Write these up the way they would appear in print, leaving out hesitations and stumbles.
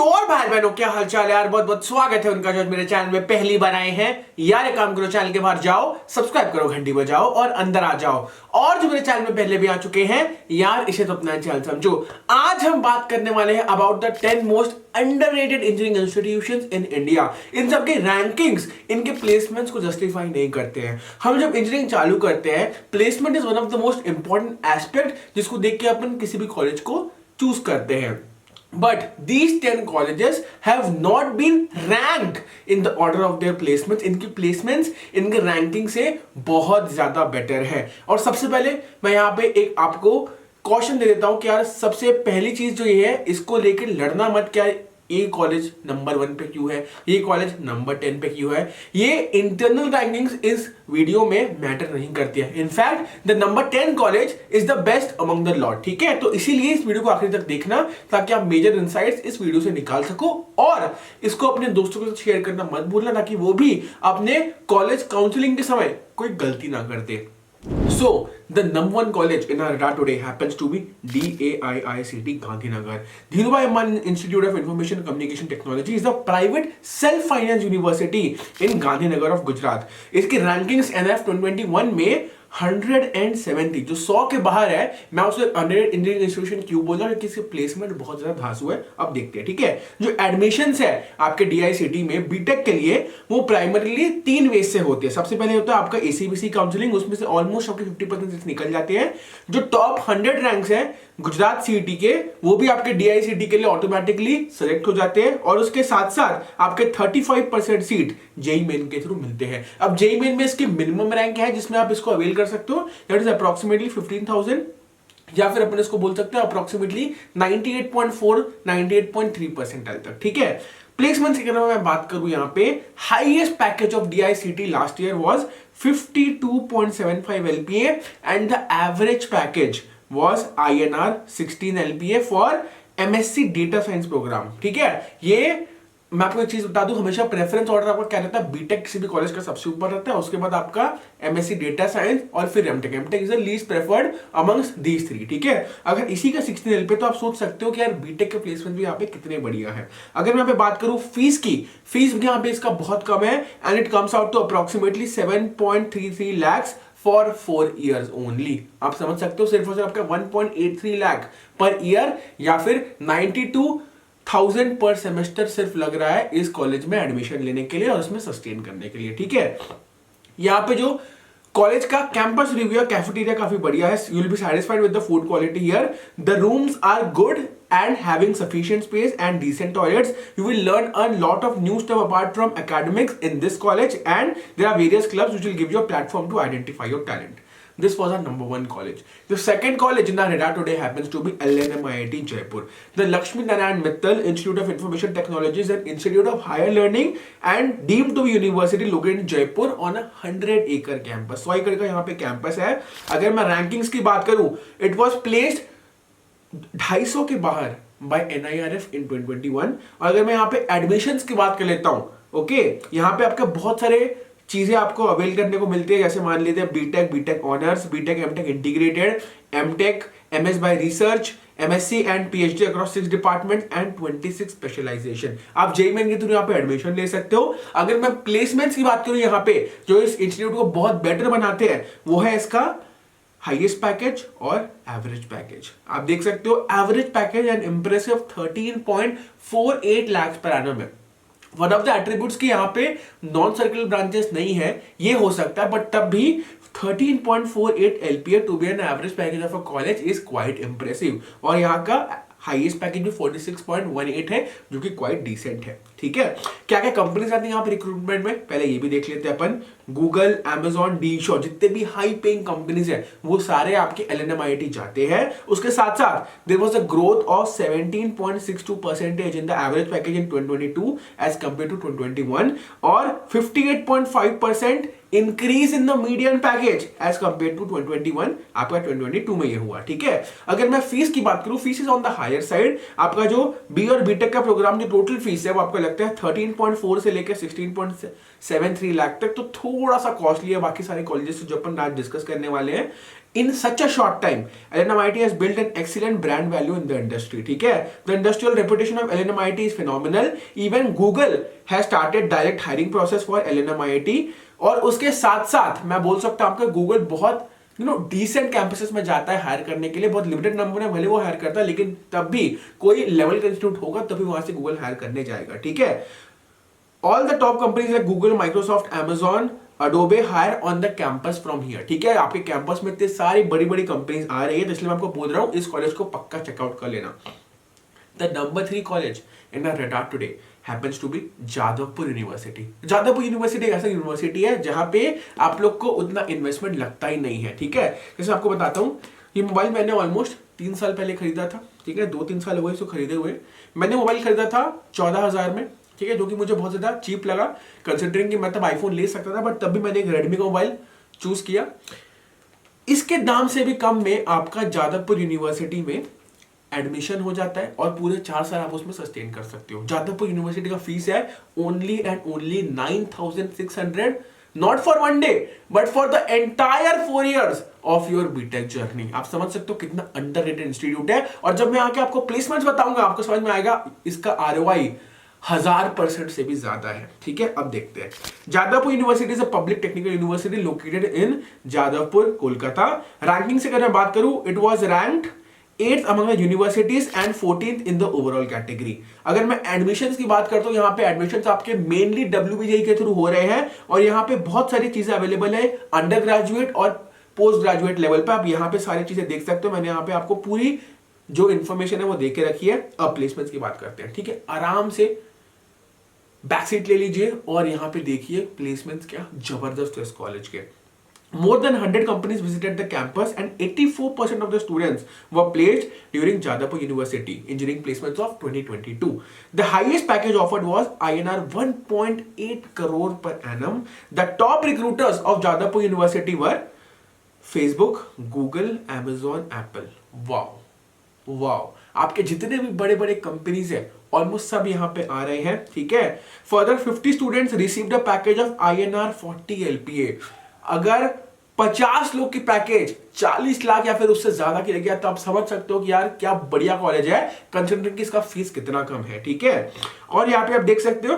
तो और भाई बहनों क्या हालचाल है यार, बहुत बहुत स्वागत है उनका जो मेरे चैनल में पहली बार आए हैं यार। एक काम करो, चैनल के बाहर जाओ, सब्सक्राइब करो, घंटी बजाओ और अंदर आ जाओ। और जो मेरे चैनल में पहले भी आ चुके हैं यार, इसे तो अपना चैनल समझो। आज हम बात करने वाले हैं about the 10 most underrated engineering institutions in India. इन सब के रैंकिंग्स इनके प्लेसमेंट्स को जस्टिफाई नहीं करते हैं। हम जब इंजीनियरिंग चालू करते हैं, placement is one of the most important aspect जिसको देख के अपन किसी भी कॉलेज को चूज करते हैं। But these 10 colleges have not been ranked in the order of their placements. इनकी placements इनके रैंकिंग से बहुत ज्यादा बेटर है। और सबसे पहले मैं यहाँ पे एक आपको कॉशन दे देता हूं कि यार सबसे पहली चीज जो ये है, इसको लेकर लड़ना मत क्या ये कॉलेज नंबर 1 पे क्यों है, ये कॉलेज नंबर 10 पे क्यों है। ये इंटरनल रैंकिंग्स इस वीडियो में मैटर नहीं करती है। In fact the number 10 college is the best among the lot. ठीक है, तो इसीलिए इस वीडियो को आखिर तक देखना ताकि आप मेजर इनसाइट्स इस वीडियो से निकाल सको और इसको अपने दोस्तों के साथ शेयर करना मत भूलना ताकि वो भी अपने कॉलेज काउंसलिंग के समय कोई गलती ना करते। So, the number one college in our radar today happens to be DAIICT Gandhinagar. Dhirubhai Amban Institute of Information and Communication Technology is a private self-financed university in Gandhinagar of Gujarat. इसके rankings NF 2021 में 170 जो 100 के बाहर है। मैं उसे underrated engineering institution क्यों बोल रहा हूं, क्योंकि इसके प्लेसमेंट बहुत ज्यादा धांसू है। अब देखते हैं। ठीक है, जो एडमिशंस है आपके डीआईसीटी में बीटेक के लिए, वो प्राइमरीली 3 वेज से होते हैं। सबसे पहले होता है आपका एसीबीसी काउंसलिंग, उसमें से ऑलमोस्ट आपके 50% निकल जाते हैं। जो टॉप 100 रैंक्स हैं गुजरात सीईटी के, वो भी आपके डीआईसीटी के लिए ऑटोमेटिकली सिलेक्ट हो जाते हैं। और उसके साथ साथ आपके 35% सीट जेईई मेन के थ्रू मिलते हैं। अब जेईई मेन में इसकी मिनिमम रैंक है जिसमें आप इसको अवेल कर सकते हो, दैट इज अप्रॉक्सीमेटली 15,000, या फिर अपन इसको बोल सकते हैं अप्रॉक्सीमेटली 98.4 98.3 परसेंटाइल तक। ठीक है, प्लेसमेंट की अगर मैं बात करूं, यहाँ पे highest package of DICT last year was 52.75 LPA and the average package was INR 16 LPA for MSc Data Science programme. ठीक है, ये मैं आपको एक चीज बता दूं, हमेशा प्रेफरेंस ऑर्डर आपका क्या रहता है, बीटेक किसी भी कॉलेज का सबसे ऊपर रहता है, उसके बाद आपका एमएससी डेटा साइंस और फिर MTech. MTech is the least preferred amongst these 3। ठीक है, अगर इसी का 16 LPA तो आप सोच सकते हो कि यार बीटेक के प्लेसमेंट भी यहाँ पे कितने बढ़िया है। अगर मैं यहाँ पे बात करूं फीस की, फीस भी यहाँ पे इसका बहुत कम है and it comes out to approximately 7.33 lakhs for 4 years only. आप समझ सकते हो, सिर्फ और सिर्फ आपका 1.83 लाख पर ईयर या फिर 92,000 पर सेमेस्टर सिर्फ लग रहा है इस कॉलेज में एडमिशन लेने के लिए और उसमें सस्टेन करने के लिए। ठीक है, यहाँ पे जो कॉलेज का कैंपस रिव्यू, कैफेटेरिया काफी बढ़िया है। You will be satisfied with the food quality here. The rooms are good and having sufficient space and decent toilets. You will learn a lot of new stuff apart from academics in this college, and there are various clubs which will give you a platform to identify your talent. This was our number 1 college. The second college in our radar today happens to be LNMIIT Jaipur. The Lakshmi Narayan Mittal Institute of Information Technology is an institute of higher learning and deemed to be university located in Jaipur on a 100-acre campus. 100 एकड़ का यहाँ पे campus है। अगर मैं rankings की बात करूं, it was placed 250 के बाहर बाय NIRF इन 2021। और अगर मैं यहाँ पे एडमिशंस की बात कर लेता हूँ, ओके, यहाँ पे आपके बहुत सारे चीजें आपको अवेल करने को मिलती है। जैसे मान लीजिए BTech, BTech honours, BTech MTech integrated, MTech, MS by research, MSc and PhD across 6 department and 26 specialisation. आप जेईई मेन के थ्रू यहाँ पे एडमिशन ले सकते हो। अगर मैं प्लेसमेंट्स की बात करूं, यहाँ पे जो इस इंस्टीट्यूट को बहुत बेटर बनाते हैं वो है इसका हाईएस्ट पैकेज और एवरेज पैकेज। आप देख सकते हो average package and impressive 13.48 lakh per annum है। वन ऑफ द एट्रीब्यूट्स की यहाँ पे नॉन सर्कुलर ब्रांचेस नहीं है, ये हो सकता है, बट तब भी 13.48 LPA to be an average package of a college is quite impressive. और यहाँ का हाईएस्ट पैकेज भी 46.18 है जो कि क्वाइट डिसेंट है। ठीक है, क्या क्या कंपनीज आती है यहाँ पे रिक्रूटमेंट में, पहले ये भी देख लेते हैं अपन। गूगल, Amazon, डीशो, जितने भी हाई पेइंग कंपनीज है वो सारे आपके LNMIIT जाते हैं। उसके साथ साथ there was a growth of 17.62% in the average package in 2022 as compared to 2021 और 58.5% increase in the median package as compared to 2021। आपका 2022 में ये हुआ। ठीक है, अगर मैं फीस की बात करूं, fees is on the higher side. आपका जो बी और बीटेक का प्रोग्राम जो टोटल फीस है वो आपको लगता है 13.4 से लेकर 16.73 लाख तक, तो थोड़ा सा कॉस्टली है बाकी सारे कॉलेजेस जो अपन आज डिस्कस करने वाले हैं। in such a short time, LNMIT has built an excellent brand value in the industry. ठीक है, the industrial reputation of LNMIT is phenomenal. Even Google has started direct hiring process for LNMIT. और उसके साथ साथ मैं बोल सकता हूं आपका गूगल बहुत डिसेंट कैंपसेस में जाता है हायर करने के लिए. बहुत लिमिटेड नंबर है भले वो हायर करता है, लेकिन तब भी कोई लेवल का इंस्टीट्यूट होगा तभी वहां से गूगल हायर करने जाएगा. ठीक है, all the top companies like Google, Microsoft, Amazon, Adobe hire on the campus from here. ठीक है, आपके कैंपस में इतनी सारी बड़ी बड़ी कंपनीज आ रही है, तो इसलिए मैं आपको बोल रहा हूं इस कॉलेज को पक्का चेकआउट कर लेना. The number 3 college in our radar today happens to be Jadavpur university. Jadavpur university एक ऐसा यूनिवर्सिटी है जहां पे आप लोग को उतना इन्वेस्टमेंट लगता ही नहीं है. ठीक है, जैसे आपको बताता हूं, ये मोबाइल मैंने ऑलमोस्ट 3 साल पहले खरीदा था. ठीक है, 2-3 साल हुए इसको खरीदे हुए. मैंने मोबाइल खरीदा था 14,000 में. ठीक है, जो कि मुझे बहुत ज्यादा चीप लगा कंसिडरिंग कि मैं तब आईफोन ले सकता था, बट तब भी मैंने एक रेडमी का मोबाइल चूज किया. इसके दाम से भी कम में आपका जादवपुर यूनिवर्सिटी में एडमिशन हो जाता है और पूरे 4 साल आप उसमें सस्टेन कर सकते हो. जादवपुर यूनिवर्सिटी का फीस है only and only 9,600, not for 1 day but for the entire 4 years of your BTech journey. आप समझ सकते हो कितना अंडररेटेड इंस्टीट्यूट है. और जब मैं आके आपको प्लेसमेंट्स बताऊंगा आपको समझ में आएगा इसका ROI 1000% से भी ज्यादा है. ठीक है, अब देखते हैं. Jadavpur university is a public technical university located in Jadavpur, Kolkata. Ranking से अगर मैं बात करूं, it was ranked 8th among the universities and 14th in the overall category. अगर मैं एडमिशंस की बात करता हूं, यहाँ पे एडमिशंस आपके मेनली WBJE के थ्रू हो रहे हैं और यहाँ पे बहुत सारी चीजें अवेलेबल है अंडर ग्रेजुएट और पोस्ट ग्रेजुएट लेवल पे. आप यहाँ पे सारी चीजें देख सकते हो. मैंने यहाँ पे आपको पूरी जो इन्फॉर्मेशन है वो दे के रखी है. अब प्लेसमेंट्स की बात करते हैं. ठीक है, आराम से बैक सीट ले लीजिए और यहाँ पे देखिए प्लेसमेंट्स क्या जबरदस्त है इस कॉलेज के. More than 100 companies visited the campus and 84% of the students were placed during Jadavpur University engineering placements of 2022. The highest package offered was INR 1.8 crore per annum. The top recruiters of Jadavpur University were Facebook, Google, Amazon, Apple. Wow. Wow. आपके जितने भी बड़े बड़े companies है almost सब यहाँ पे आ रहे हैं. ठीक है, further 50 students received a package of INR 40 LPA. अगर 50 लोग की पैकेज 40 लाख या फिर उससे ज्यादा की लगी तो आप समझ सकते हो कि यार क्या बढ़िया कॉलेज है कंसिडरिंग कि इसका फीस कितना कम है. ठीक है, और यहाँ पे आप देख सकते हो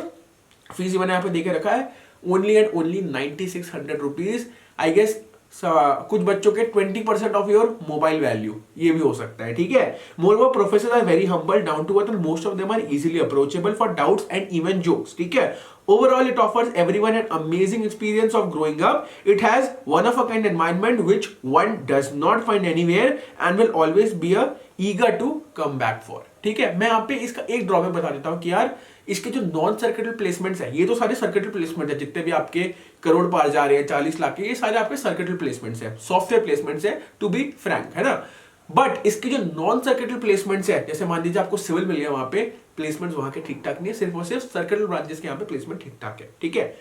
फीस मैंने यहाँ पे देखे रखा है only and only 9600 rupees. I guess कुछ बच्चों के 20% ऑफ योर मोबाइल वैल्यू ये भी हो सकता है. ठीक है, moreover professors are very humble, down to earth and most of them are easily approachable for doubts and even jokes. ठीक है, overall it offers everyone an amazing experience of growing up. It has one of a kind environment which one does not find anywhere and will always be a eager to come back for. ठीक है, मैं यहाँ पे इसका एक drawback बता देता हूँ कि यार इसके जो नॉन सर्किटल प्लेसमेंट्स है, ये तो सारे सर्किटल प्लेसमेंट है जितने भी आपके करोड़ पार जा रहे हैं 40 लाख के, ये सारे आपके सर्किटल प्लेसमेंट्स है, सॉफ्टवेयर प्लेसमेंट्स है टू बी फ्रैंक, है ना. बट इसके जो नॉन सर्किटल प्लेसमेंट्स है, जैसे मान लीजिए आपको सिविल मिल गया, वहां पे प्लेसमेंट्स वहां के ठीक ठाक नहीं है, सिर्फ और सिर्फ सर्किटल ब्रांचेस के यहाँ पे प्लेसमेंट ठीक ठाक है. ठीक है,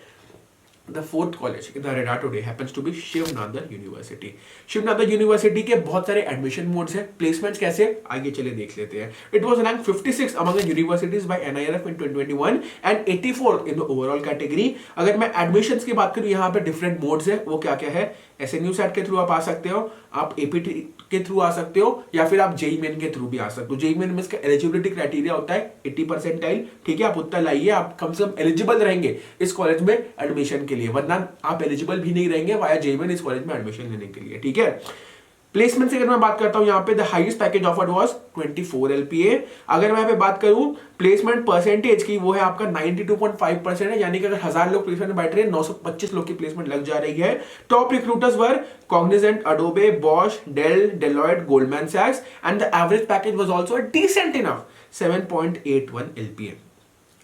The fourth college in the radar today happens to be Shiv Nadar University. Shiv Nadar University के बहुत सारे एडमिशन मोड्स हैं. प्लेसमेंट्स कैसे आगे चले देख लेते हैं. It was ranked 56 among the universities by NIRF in 2021 and 84th in the overall category. अगर मैं एडमिशंस की बात करूं, यहाँ पे डिफरेंट मोड्स हैं. वो क्या क्या है? SNU सेट के थ्रू आप आ सकते हो, आप APT के थ्रू आ सकते हो, या फिर आप JEE मेन के थ्रू भी आ सकते हो. JEE मेन में इसका एलिजिबिलिटी क्राइटेरिया होता है 80 परसेंटाइल. ठीक है, आप उतना लाइए, आप कम से कम एलिजिबल रहेंगे इस कॉलेज में एडमिशन के लिए, वरना आप एलिजिबल भी नहीं रहेंगे वाया JEE मेन इस कॉलेज में एडमिशन लेने के लिए. ठीक है, प्लेसमेंट से अगर मैं बात करता हूं, यहाँ पे the highest package offered was 24 LPA. अगर मैं यहाँ पे बात करूं प्लेसमेंट परसेंटेज की, वो है आपका 92.5% है, यानी कि अगर 1000 लोग प्लेसमेंट में बैठ रहे हैं 925 लोग की प्लेसमेंट लग जा रही है. Top recruiters were Cognizant, Adobe, Bosch, Dell, Deloitte, Goldman Sachs, and the average package was also decent enough, 7.81 LPA.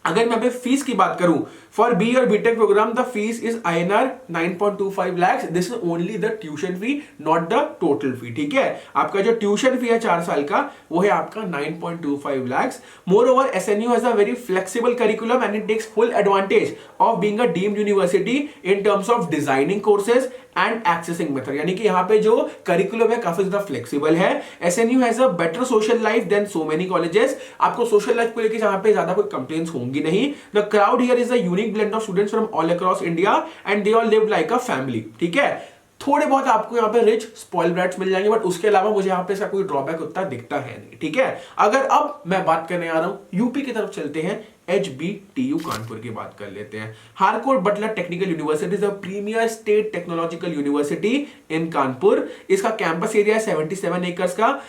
अगर मैं फीस की बात करूं, फॉर बी और BTech programme the fees is INR 9.25 lakhs. This is only the tuition fee, not the total fee. ठीक है, आपका जो ट्यूशन फी है 4 साल का वो है आपका 9.25 lakhs. Moreover SNU has a very flexible curriculum and it takes full advantage of being a deemed university in terms of designing courses and accessing method. यानी कि यहाँ पे जो करिकुलम है काफी ज्यादा फ्लेक्सिबल है. SNU has a better social life than so many colleges. आपको सोशल लाइफ को लेकर यहाँ पे ज्यादा कोई कंप्लेंट्स होंगी नहीं. The crowd here is a unique blend of students from all across India and they all live like a family. ठीक है, थोड़े बहुत आपको यहाँ पे रिच स्पॉइल ब्रैट्स मिल जाएंगे, बट उसके अलावा मुझे यहाँ पे ऐसा कोई ड्रॉबैक उतना दिखता है नहीं, ठीक है। अगर अब मैं बात करने आ रहा हूँ यूपी की तरफ चलते हैं, HBTU कानपुर की बात कर लेते हैं। Harcourt Butler technical university is a premier state technological university in Kanpur. इसका कैंपस एरिया है 77 एकर्स का,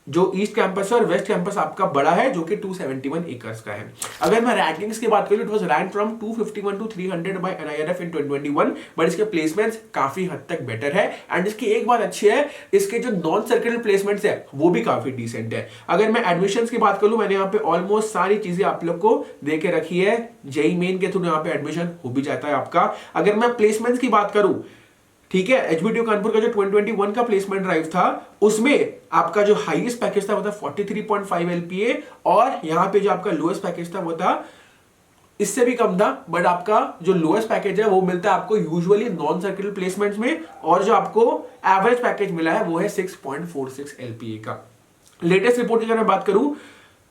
जो ईस्ट कैंपस है, और वेस्ट कैंपस आपका बड़ा है जो कि 271 एकर्स का है। अगर मैं रैंकिंग्स की बात करूं, it was rank from 251 to 300 by NIRF in 2021, बट इसके प्लेसमेंट्स काफी हद तक बेटर है। एंड इसकी एक बात अच्छी है, इसके जो नॉन सर्किटल प्लेसमेंट्स है वो भी काफी डिसेंट है। अगर मैं एडमिशंस की बात करूं, मैंने यहाँ पे ऑलमोस्ट सारी चीजें आप लोग को दे के रखी है। जेई मेन के थ्रू यहाँ पे एडमिशन हो भी जाता है आपका। अगर मैं प्लेसमेंट्स की बात करूं, ठीक है, HBTU कानपुर का जो 2021 का प्लेसमेंट ड्राइव था, उसमें आपका जो हाईएस्ट पैकेज था वो था 43.5 LPA, और यहां पे जो आपका लोएस्ट पैकेज था वो था इससे भी कम था। बट आपका जो लोएस्ट पैकेज है वो मिलता है आपको यूजुअली नॉन सर्किटल प्लेसमेंट्स में, और जो आपको एवरेज पैकेज मिला है वो है 6.46 LPA का। लेटेस्ट रिपोर्ट की अगर मैं बात करूं,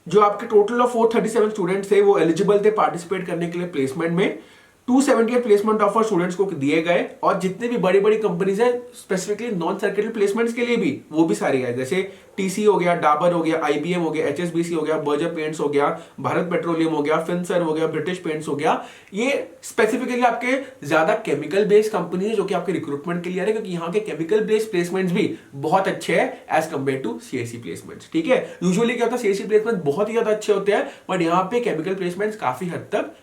जो आपके टोटल ऑफ 437 स्टूडेंट्स थे वो एलिजिबल थे पार्टिसिपेट करने के लिए प्लेसमेंट में। 278 प्लेसमेंट ऑफर स्टूडेंट्स को दिए गए, और जितने भी बड़ी बड़ी कंपनीज है स्पेसिफिकली नॉन सर्किटल प्लेसमेंट्स के लिए भी, वो भी सारी है, जैसे TC हो गया, डाबर हो गया, IBM हो गया, HSBC हो गया, बर्जर पेंट्स हो गया, भारत पेट्रोलियम हो गया, फिनसर्व हो गया, ब्रिटिश पेंट्स हो गया। ये स्पेसिफिकली आपके ज्यादा केमिकल बेस्ड कंपनी है जो कि आपके रिक्रूटमेंट के लिए आ रहे हैं, क्योंकि यहाँ के केमिकल बेस्ड प्लेसमेंट्स भी बहुत अच्छे हैं as compared to CSE placements, ठीक है। यूजुअली क्या होता है, CSE प्लेसमेंट बहुत ही ज्यादा अच्छे होते हैं, बट यहाँ पे केमिकल प्लेसमेंट्स काफी हद तक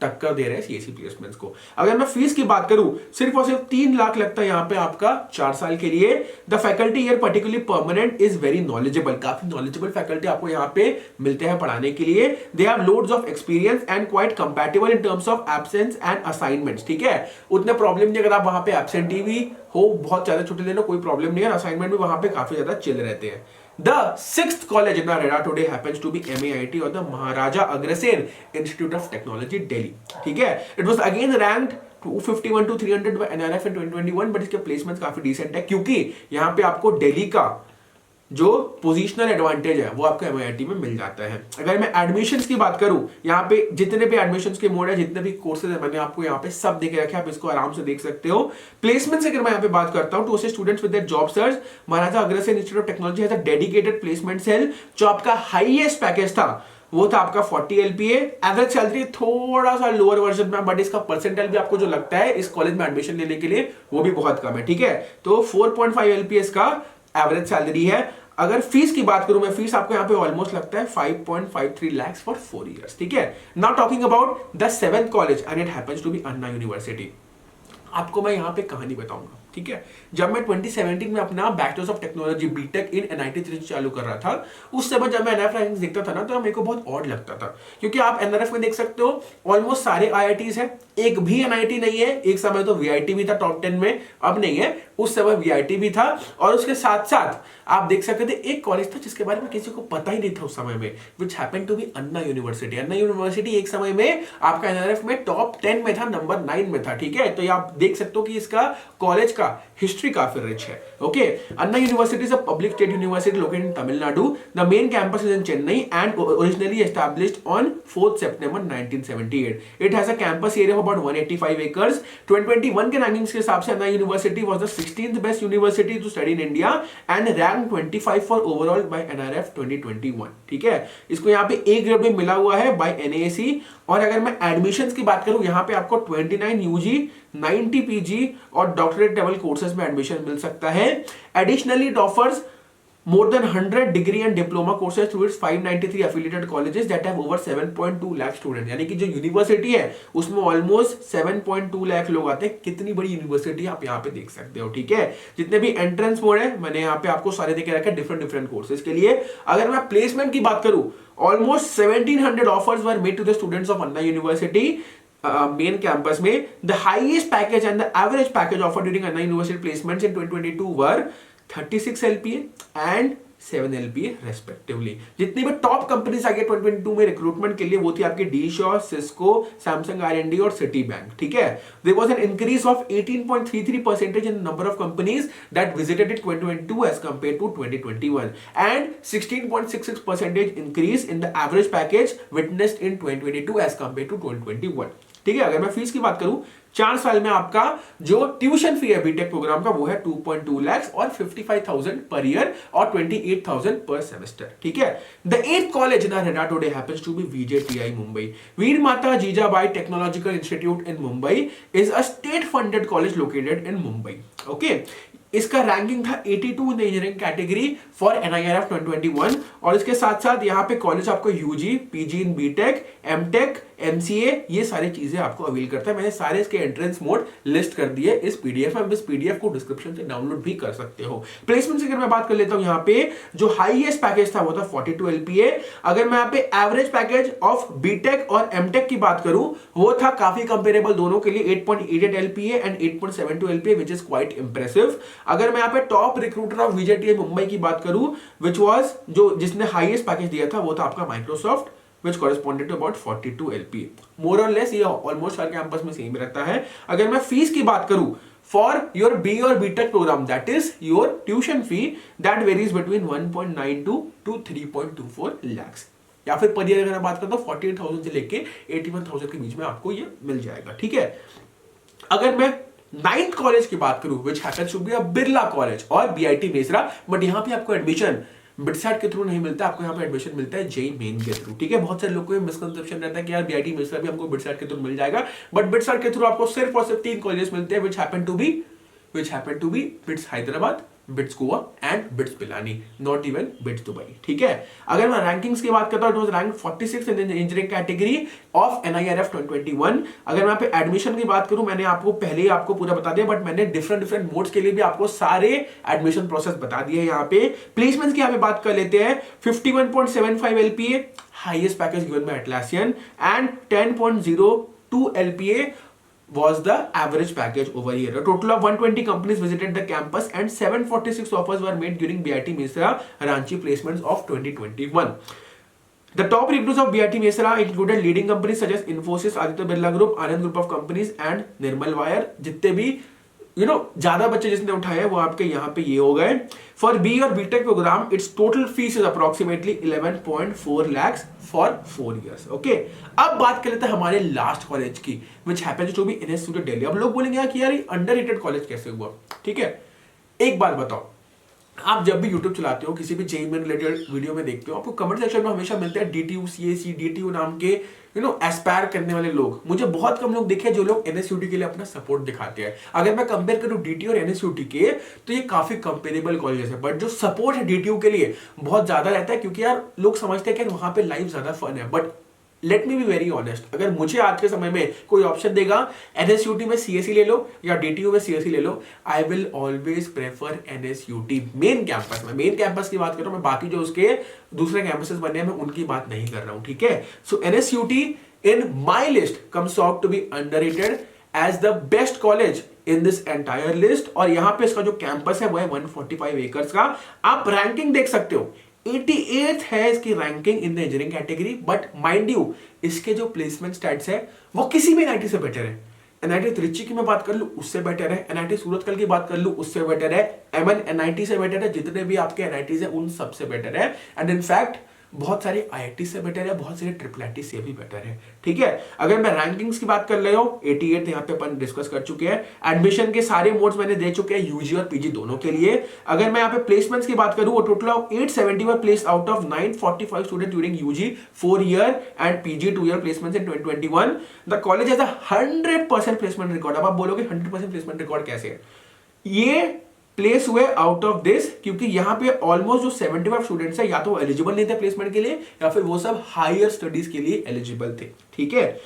टक्कर दे रहे हैं CSE प्लेसमेंट्स को। अगर मैं फीस की बात करूं, सिर्फ और सिर्फ 3 लाख लगता है यहाँ पे आपका 4 साल के लिए। The faculty here particularly permanent is very knowledgeable, काफी नॉलेजेबल फैकल्टी आपको यहाँ पे मिलते हैं पढ़ाने के लिए। They have loads of experience and quite compatible in terms of absence and assignments, ठीक है। उतने प्रॉब्लम नहीं, अगर आप वहां पे एब्सेंटी भी हो, बहुत ज्यादा छुट्टी लेना कोई प्रॉब्लम नहीं है, असाइनमेंट भी वहां पे काफी ज्यादा चिल रहते हैं। The 6th college in our radar today happens to be MAIT, or the Maharaja Agrasen Institute of Technology, Delhi. ठीक है, it was again ranked 251 to 300 by NIRF in 2021, बट इसके प्लेसमेंट काफी डिसेंट है, क्योंकि यहाँ पे आपको दिल्ली का जो पोजिशनल एडवांटेज है वो आपको MIT में मिल जाता है। अगर मैं एडमिशंस की बात करूं, यहाँ पे जितने भी एडमिशंस के मोड है, जितने भी कोर्सेज है, मैंने आपको यहाँ पे सब देके रखे, आप इसको आराम से देख सकते हो। प्लेसमेंट से अगर मैं यहाँ पे बात करता हूं, to assist students with their job search, Maharaja Agrasen institute of technology has a dedicated placement cell. जो आपका हाईएस्ट पैकेज था वो था आपका 40 LPA। एवरेज सैलरी थोड़ा सा लोअर वर्जन में, बट इसका परसेंटाइल भी आपको जो लगता है इस कॉलेज में एडमिशन लेने के लिए वो भी बहुत कम है, ठीक है। तो 4.5 LPA का एवरेज सैलरी है। अगर फीस की बात करूं मैं, फीस आपको यहाँ पे ऑलमोस्ट लगता है 5.53 lakhs फॉर 4 years, ठीक है। Now talking about the 7th college, and it happens to be Anna university. आपको मैं यहाँ पे कहानी बताऊंगा, ठीक है। जब मैं 2017 में अपना bachelors of technology BTech in NIT Trichy चालू कर रहा था, उस समय जब मैं NIRF रैंकिंग्स देखता था ना, तो मेरे को बहुत ऑड लगता था, क्योंकि आप NIRF में देख सकते हो ऑलमोस्ट सारे IITs हैं, एक भी NIT नहीं है। एक समय तो VIT भी था टॉप 10 में, अब नहीं है, उस समय VIT भी था। और उसके साथ साथ आप देख सकते थे एक कॉलेज था जिसके बारे में किसी को पता ही नहीं था उस समय में, which happened to be Anna university. Anna university एक समय में आपका NIRF में टॉप 10 में था, नंबर 9 में था, ठीक है। तो ये आप देख सकते हो कि इसका कॉलेज का हिस्ट्री काफी रिच है, okay. Anna university is a public state university located in Tamil Nadu. The main campus is in Chennai and originally established on 4 September 1978। It has a campus area of about 185 acres. 2021 के रैंकिंग्स के हिसाब से Anna university was the 16th best university to study in India and rank 25 for overall by NIRF 2021, ठीक है। इसको यहाँ पे A grade में मिला हुआ है बाय NAC। और अगर मैं एडमिशंस की बात करूं, यहाँ पे आपको 29 UG, 90 PG और डॉक्टरेट लेवल कोर्सेज में एडमिशन मिल सकता है। Additionally it offers more than 100 degree and diploma courses through its 593 affiliated colleges that have over 7.2 lakh students। यानी कि जो यूनिवर्सिटी है उसमें ऑलमोस्ट 7.2 लाख लोग आते हैं। कितनी बड़ी यूनिवर्सिटी आप यहाँ पे देख सकते हो, ठीक है। जितने भी एंट्रेंस मोड है मैंने यहाँ पे आपको सारे देखे रखे डिफरेंट कोर्सेज के लिए। अगर मैं प्लेसमेंट की बात करूं, almost 1700 offers were made to the students of Anna university main campus में। The highest package and the average package offered during Anna university placements in 2022 were 36 LPA and 7 LPA respectively. जितनी भी टॉप कंपनीज आ गई 2022 में recruitment के लिए वो थी आपकी डीशॉ, सिस्को, सैमसंग R&D और सिटी बैंक, ठीक है। There was an increase of 18.33% in number of companies that visited it 2022 as compared to 2021 and 16.66% increase in the average package witnessed in 2022 as compared to 2021, ठीक है। अगर मैं fees की बात करूं, 4 साल में आपका जो ट्यूशन फी है बीटेक प्रोग्राम का वो है 2.2 लाख और 55,000 पर ईयर और 28,000 पर सेमेस्टर, ठीक है। The 8th college in our radar today happens to be VJTI Mumbai. Veer Mata Jijabai Technological Institute in Mumbai is a state funded college located in Mumbai. Okay. इसका ranking था 82 इन engineering category for NIRF 2021 और इसके साथ साथ यहाँ पे college आपको UG, PG इन BTech, MTech, MCA ये सारी चीजें आपको अवेल करता है। मैंने सारे इसके एंट्रेंस मोड लिस्ट कर दिए इस पीडीएफ में, इस पीडीएफ को डिस्क्रिप्शन से डाउनलोड भी कर सकते हो। प्लेसमेंट की अगर मैं बात कर लेता हूँ, यहाँ पे जो हाईएस्ट पैकेज था वो था 42 LPA। अगर मैं यहाँ पे एवरेज पैकेज ऑफ बीटेक और एमटेक की बात करूं वो था काफी कंपेरेबल दोनों के लिए 8.88 LPA and 8.72 LPA which is quite impressive. अगर मैं यहाँ पे top recruiter of VJTI Mumbai की बात करूं विच वाज जो जिसने हाईएस्ट पैकेज दिया था वो था आपका Microsoft which corresponded to about 42 LPA. More or less ये almost हर कैंपस में सेम रहता है। अगर मैं फीस की बात करूं for your B or BTech program, that is your tuition fee that varies between 1.92 to 3.24 lakhs या फिर पर ईयर अगर मैं बात करता हूं 48,000 से लेके 81,000 के बीच में आपको ये मिल जाएगा, ठीक है। अगर मैं 9th कॉलेज की बात करूं which happens to be a Birla college और BIT मेसरा, बट यहाँ पे आपको एडमिशन बिटसैट के थ्रू नहीं मिलता, आपको यहाँ पे एडमिशन मिलता है जेई मेन के थ्रू, ठीक है। बहुत सारे लोगों को मिसकंसेप्शन रहता है कि यार बीआईटी मेसरा भी हमको बिटसैट के थ्रू मिल जाएगा, बट बिटसैट के थ्रू आपको सिर्फ और सिर्फ 3 कॉलेजेस मिलते हैं which happen to be bits Hyderabad, bits Goa and bits Pilani, not even bits Dubai, ठीक है। अगर मैं रैंकिंग्स की बात करता हूं, rank 46 in engineering category of NIRF 2021। अगर मैं यहाँ पे एडमिशन की बात करूं, मैंने आपको पहले ही आपको पूरा बता दिया, बट मैंने डिफरेंट मोड्स के लिए भी आपको सारे एडमिशन प्रोसेस बता दिए। यहाँ पे प्लेसमेंट्स की यहाँ पे बात कर लेते हैं। 51.75 LPA highest package given by Atlassian and 10.02 LPA was the average package over here. A total of 120 companies visited the campus and 746 offers were made during BIT Mesra Ranchi placements of 2021. The top recruits of BIT Mesra included leading companies such as Infosys, Aditya Birla Group, Anand Group of Companies and Nirmal Wire. जितने भी ज्यादा बच्चे जिसने उठाए वो आपके यहाँ पे ये हो गए। फॉर बी और BTech programme its total fees is approximately 11.4 lakhs for 4 years। Okay, अब बात कर लेते हैं हमारे लास्ट कॉलेज की which happens to be NSUT Delhi. अब लोग बोलेंगे कि यार अंडररेटेड कॉलेज कैसे हुआ, ठीक है। एक बात बताओ, आप जब भी YouTube चलाते हो, किसी भी जेईई में रिलेटेड वीडियो में देखते हो, आपको कमेंट सेक्शन में हमेशा मिलते हैं DTU CAC DTU नाम के एस्पायर करने वाले लोग। मुझे बहुत कम लोग दिखे जो लोग NSUT के लिए अपना सपोर्ट दिखाते हैं। अगर मैं कंपेयर करूं DTU और NSUT के तो ये काफी कंपेरेबल कॉलेजेस है, बट जो सपोर्ट है DTU के लिए बहुत ज्यादा रहता है, क्योंकि यार लोग समझते हैं कि वहां पे लाइफ ज्यादा फन है। But let me be very honest, अगर मुझे आज के समय में कोई ऑप्शन देगा NSUT में CSE ले लो या DTU में CSE ले लो, I will always prefer NSUT main campus में। मेन कैंपस की बात कर रहा हूं मैं, बाकी जो उसके दूसरे कैंपसेस बने हैं मैं उनकी बात नहीं कर रहा हूं, ठीक है। So NSUT in my list comes out to be underrated as the best college in this entire list. और यहां पे इसका जो कैंपस है वो है 145 एकर्स का। आप रैंकिंग देख सकते हो, 88th है इसकी ranking in the engineering category, but mind you इसके जो प्लेसमेंट स्टैट्स है वो किसी भी NIT से बेटर है। NIT त्रिची की मैं बात कर लूं उससे बेटर है, NIT सूरतकल की बात कर लूं उससे बेटर है, MN NIT से बेटर है, जितने भी आपके NITs है उन सबसे बेटर है, एंड इनफैक्ट बहुत सारे IIT से बेटर है, बहुत सारे IIIT से भी बेटर है, ठीक है। अगर मैं रैंकिंग्स की बात कर रहे हो, 88 यहाँ पे अपन डिस्कस कर चुके हैं। एडमिशन के सारे मोड्स मैंने दे चुके हैं यूजी और पीजी दोनों के लिए। अगर मैं यहाँ पे प्लेसमेंट्स की बात करूं, total of 870 were placed out of 945 student during UG 4 year and PG 2 year placements in 2021। The college has a 100% placement record. अब आप बोलोगे 100% प्लेसमेंट रिकॉर्ड कैसे है? ये प्लेस हुए आउट ऑफ दिस क्योंकि यहाँ पे ऑलमोस्ट जो 75 स्टूडेंट्स है या तो एलिजिबल नहीं थे प्लेसमेंट के लिए या फिर वो सब हायर स्टडीज के लिए एलिजिबल थे, ठीक है।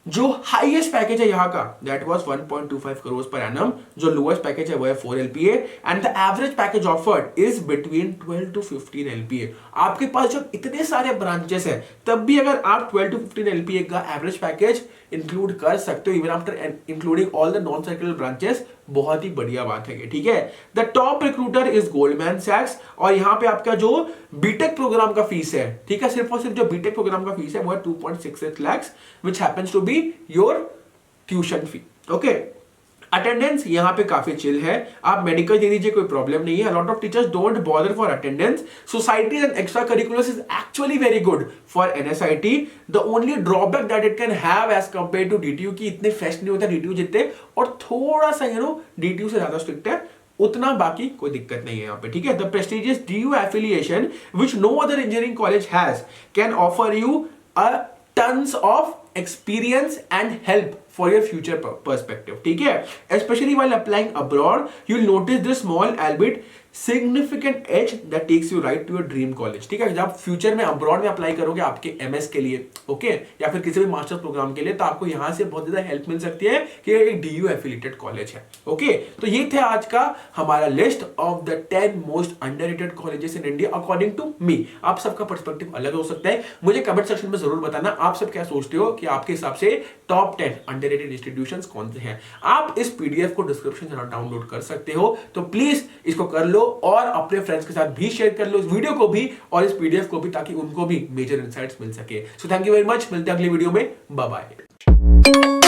जो हाईएस्ट पैकेज है यहाँ का that was 1.25 crore per annum, जो लोएस्ट पैकेज है वो है 4 LPA and the average package offered is between 12 to 15 LPA। आपके पास जो इतने सारे ब्रांचेस है तब भी अगर आप 12 to 15 LPA का एवरेज पैकेज इंक्लूड कर सकते हो even after including all the non circular branches, बहुत ही बढ़िया बात है, ठीक है। The top recruiter is Goldman सैक्स और यहाँ पे आपका जो बीटेक प्रोग्राम का फीस है, ठीक है, सिर्फ और सिर्फ जो बीटेक प्रोग्राम का फीस है वो है 2.68 lakhs which happens to be your tuition fee, okay. Attendance यहाँ पे काफी चिल है, आप मेडिकल दे दीजिए, कोई प्रॉब्लम नहीं है। Lot of teachers don't bother for attendance. Societies and extra curriculars is actually very good for NSIT. The only drawback that it can have as compared to DTU की इतने fest नहीं होता DTU जितने, और थोड़ा सा डीटीयू से ज्यादा स्ट्रिक्ट है उतना, बाकी कोई दिक्कत नहीं है यहाँ पे, ठीक है। The prestigious DU affiliation which no other engineering college has can offer you a tons of experience and help for your future perspective, ठीक है। Especially while applying abroad, you'll notice this small albeit significant edge that takes you right to your dream college, ठीक है। जब future में abroad में apply करोगे आपके MS के लिए, ओके, या फिर किसी भी मास्टर्स प्रोग्राम के लिए, तो आपको यहां से बहुत ज्यादा हेल्प मिल सकती है कि एक डीयू एफिलिएटेड कॉलेज है, ओके। तो ये थे आज का हमारा list of the 10 most underrated colleges in India according to me. आप सबका पर्सपेक्टिव अलग हो सकता है, मुझे कमेंट सेक्शन में जरूर बताना आप सब क्या सोचते हो कि आपके हिसाब से टॉप 10 अंडररेटेड इंस्टीट्यूशंस कौन से हैं। आप इस पीडीएफ को डिस्क्रिप्शन से डाउनलोड कर सकते हो, तो प्लीज इसको कर लो और अपने फ्रेंड्स के साथ भी शेयर कर लो इस वीडियो को भी और इस पीडीएफ को भी, ताकि उनको भी मेजर इनसाइट्स मिल सके। So thank you very much, मिलते हैं अगली वीडियो में, बाय बाय।